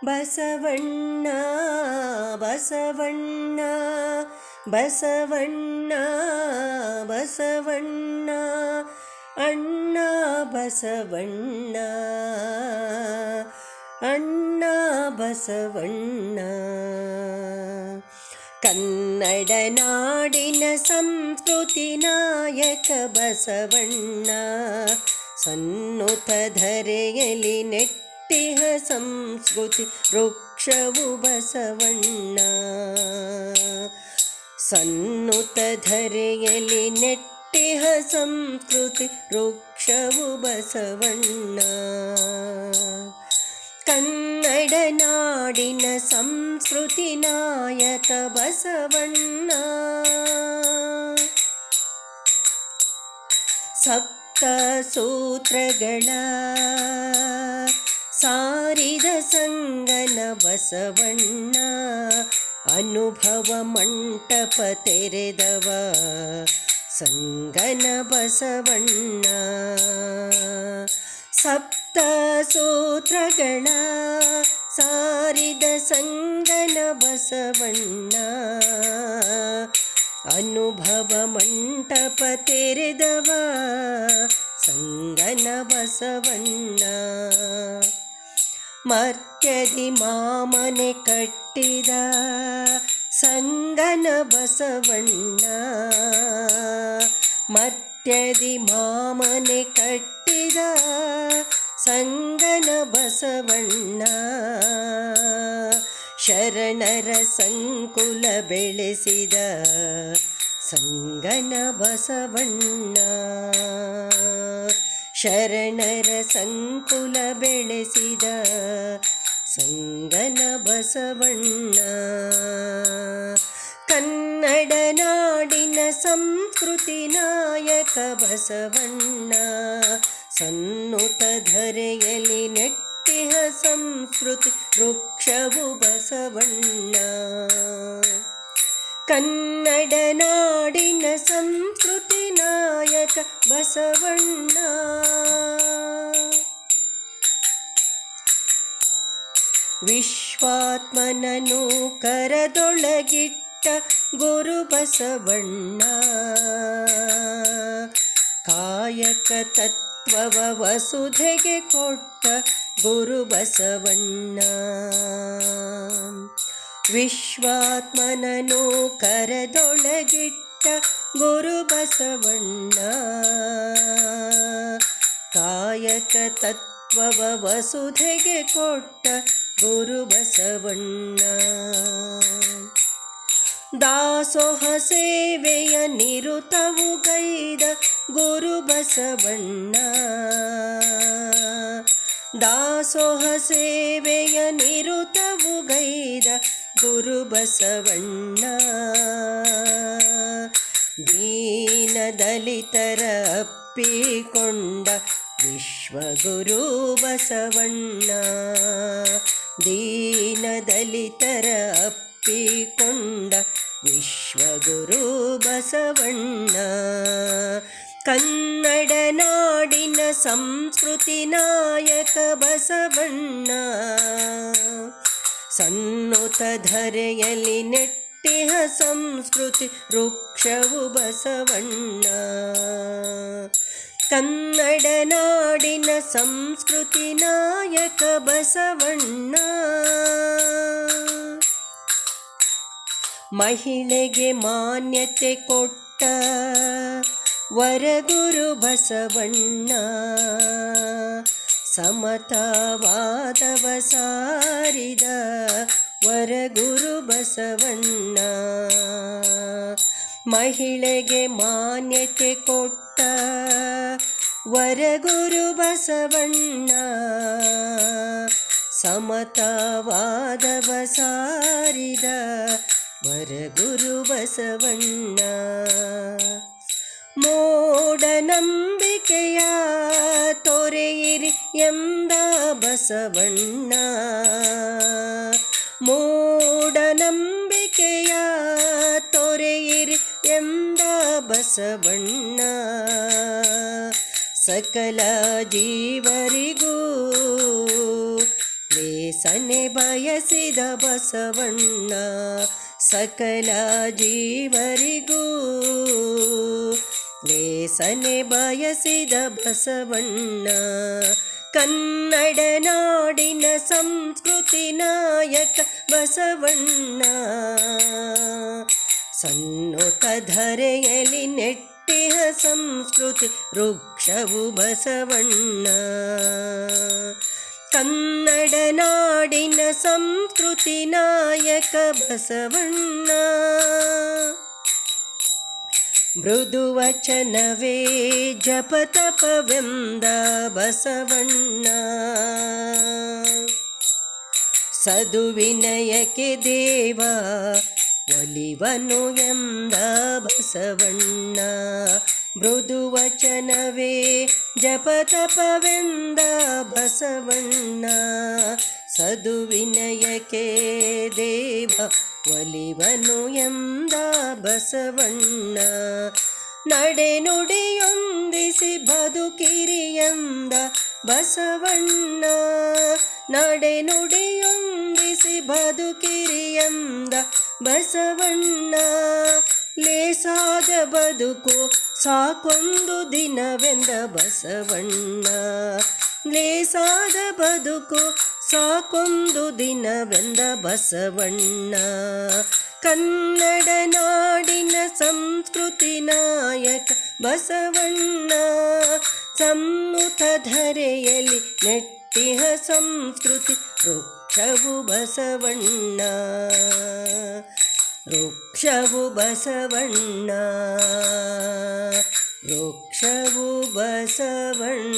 ಬಸವಣ್ಣ ಬಸವಣ್ಣ ಬಸವಣ್ಣ ಬಸವಣ್ಣ ಅಣ್ಣ ಬಸವಣ್ಣ ಅಣ್ಣ ಬಸವಣ್ಣ. ಕನ್ನಡ ನಾಡಿನ ಸಂಸ್ಕೃತಿ ನಾಯಕ ಬಸವಣ್ಣ, ಸನ್ನುತ ಧರೆಯಲಿ ನೆಟ್ಟಿಹ ಸಂಸ್ಕೃತಿ ವೃಕ್ಷವು ಬಸವಣ್ಣ. ಸನ್ನುತ ಧರೆಯಲಿ ನೆಟ್ಟಿಹ ಸಂಸ್ಕೃತಿ ವೃಕ್ಷವು ಬಸವಣ್ಣ. ಕನ್ನಡ ನಾಡಿನ ಸಂಸ್ಕೃತಿ ನಾಯಕ ಬಸವಣ್ಣ. ಸಪ್ತ ಸೂತ್ರಗಳ ಸಾರಿದ ಸಂಗನ ಬಸವಣ್ಣ, ಅನುಭವ ಮಂಟಪ ತೆರೆದವ ಸಂಗನ ಬಸವಣ್ಣ. ಸಪ್ತ ಸೂತ್ರಗಳ ಸಾರಿದ ಸಂಗನ ಬಸವಣ್ಣ, ಅನುಭವ ಮಂಟಪ ತೆರೆದವ ಸಂಗನ ಬಸವಣ್ಣ. ಮರ್ತ್ಯದಿ ಮಾಮನೆ ಕಟ್ಟಿದ ಸಂಗನ ಬಸವಣ್ಣ, ಮರ್ತ್ಯದಿ ಮಾಮನೆ ಕಟ್ಟಿದ ಸಂಗನ ಬಸವಣ್ಣ. ಶರಣರ ಸಂಕುಲ ಬೆಳೆಸಿದ ಸಂಗನ ಬಸವಣ್ಣ, ಶರಣರ ಸಂಕುಲ ಬೆಳೆಸಿದ ಸಂಗನ ಬಸವಣ್ಣ. ಕನ್ನಡ ನಾಡಿನ ಸಂಸ್ಕೃತಿ ನಾಯಕ ಬಸವಣ್ಣ, ಸನ್ನುತ ಧರೆಯಲಿ ನೆಟ್ಟಿಹ ಸಂಸ್ಕೃತಿ ವೃಕ್ಷವು ಬಸವಣ್ಣ. ಕನ್ನಡ ನಾಡಿನ ಸಂಸ್ಕೃತಿ ನಾಯಕ ಬಸವಣ್ಣ. ವಿಶ್ವಾತ್ಮನನು ಕರದೊಳಗಿಟ್ಟ ಗುರು ಬಸವಣ್ಣ, ಕಾಯಕ ತತ್ವವ ವಸುಧೆಗೆ ಕೊಟ್ಟ ಗುರು ಬಸವಣ್ಣ. ವಿಶ್ವಾತ್ಮನನು ಕರದೊಳಗಿಟ್ಟ ಗುರು ಬಸವಣ್ಣ, ಕಾಯಕ ತತ್ವವ ವಸುಧೆಗೆ ಕೊಟ್ಟ ಗುರು ಬಸವಣ್ಣ. ದಾಸೋಹ ಸೇವೆಯ ನಿರುತವು ಗೈದ ಗುರು ಬಸವಣ್ಣ, ದಾಸೋಹ ಸೇವೆಯ ನಿರುತವು ಗೈದ ಗುರು ಬಸವಣ್ಣ. ದೀನ ದಲಿತರ ಅಪ್ಪಿಕೊಂಡ ವಿಶ್ವಗುರು ಬಸವಣ್ಣ, ದೀನ ದಲಿತರ ಅಪ್ಪಿಕೊಂಡ ವಿಶ್ವಗುರು ಬಸವಣ್ಣ. ಕನ್ನಡ ನಾಡಿನ ಸಂಸ್ಕೃತಿ ನಾಯಕ ಬಸವಣ್ಣ, ಸನ್ನುತ ಧರೆಯಲಿ ನೆಟ್ಟಿಹ ಸಂಸ್ಕೃತಿ ವೃಕ್ಷವು ಬಸವಣ್ಣ. ಕನ್ನಡ ನಾಡಿನ ಸಂಸ್ಕೃತಿ ನಾಯಕ ಬಸವಣ್ಣ. ಮಹಿಳೆಗೆ ಮಾನ್ಯತೆ ಕೊಟ್ಟ ವರಗುರು ಬಸವಣ್ಣ, ಸಮತಾವಾದವ ಸಾರಿದ ವರಗುರು ಬಸವಣ್ಣ. ಮಹಿಳೆಗೆ ಮಾನ್ಯತೆ ಕೊಟ್ಟ ವರಗುರು ಬಸವಣ್ಣ, ಸಮತಾವಾದವ ಸಾರಿದ ವರಗುರು ಬಸವಣ್ಣ. ಮೂಢನಂಬಿಕೆಯ ತೊರೆಯಿರಿ ಎಂದ ಬಸವಣ್ಣ, ಮೂಢನಂಬಿಕೆಯ ತೊರೆಯಿರಿ ಎಂದ ಬಸವಣ್ಣ. ಸಕಲ ಜೀವರಿಗೂ ಲೇಸನೆ ಬಯಸಿದ ಬಸವಣ್ಣ ಸಕಲ ಜೀವರಿಗೂ ಲೇಸನೆ ಬಯಸಿದ ಬಸವಣ್ಣ ಕನ್ನಡ ನಾಡಿನ ಸಂಸ್ಕೃತಿ ನಾಯಕ ಬಸವಣ್ಣ ಸನ್ನುತ ಧರೆಯಲಿ ನೆಟ್ಟಿಹ ಸಂಸ್ಕೃತಿ ವೃಕ್ಷವು ಬಸವಣ್ಣ ಕನ್ನಡ ನಾಡಿನ ಸಂಸ್ಕೃತಿ ನಾಯಕ ಬಸವಣ್ಣ ಮೃದು ವಚನವೇ ಜಪ ತಪವೆಂದ ಬಸವಣ್ಣ ಸದುವಿನಯಕ್ಕೆ ದೇವ ಒಲಿವನು ಎಂದ ಬಸವಣ್ಣ ಮೃದು ವಚನವೇ ಜಪ ತಪವೆಂದ ಬಸವಣ್ಣ ಸದುವಿನಯಕ್ಕೆ ದೇವ ಒಲಿವನು ಎಂದ ಬಸವಣ್ಣ ನಡೆ ನುಡಿಯೊಂದಿಸಿ ಬದುಕಿರಿ ಎಂದ ಬಸವಣ್ಣ ನಡೆ ನುಡಿಯೊಂದಿಸಿ ಬದುಕಿರಿ ಎಂದ ಬಸವಣ್ಣ ಲೇಸಾದ ಬದುಕು ಸಾಕೊಂದು ದಿನವೆಂದ ಬಸವಣ್ಣ ಲೇಸಾದ ಬದುಕು ಸಾಕೊಂದು ದಿನವೆಂದ ಬಸವಣ್ಣ ಕನ್ನಡ ನಾಡಿನ ಸಂಸ್ಕೃತಿ ನಾಯಕ ಬಸವಣ್ಣ ಸನ್ನುತ ಧರೆಯಲಿ ನೆಟ್ಟಿಹ ಸಂಸ್ಕೃತಿ ವೃಕ್ಷವು ಬಸವಣ್ಣ ವೃಕ್ಷವು ಬಸವಣ್ಣ ವೃಕ್ಷವು ಬಸವಣ್ಣ